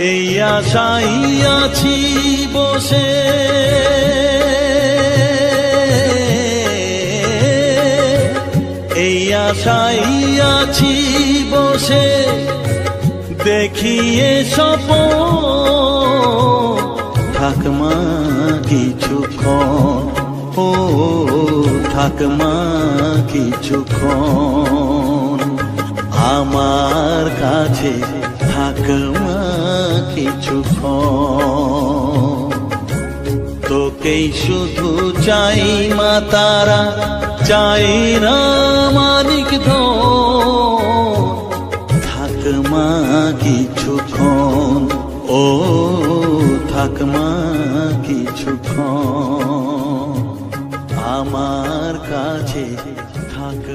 এই আশাই আছি বসে, এই আশাই আছি বসে, দেখিয়ে স্বপন থাক মা কিছুক্ষণ, ও থাক মা কিছুক্ষণ আমার কাছে, থাক মা কিছুক্ষণ। তোকেই শুধু চাই মা তারা, চাই না মানিক ধন, থাক মা কিছুক্ষণ, ও থাক মা কিছুক্ষণ আমার কাছে, থাক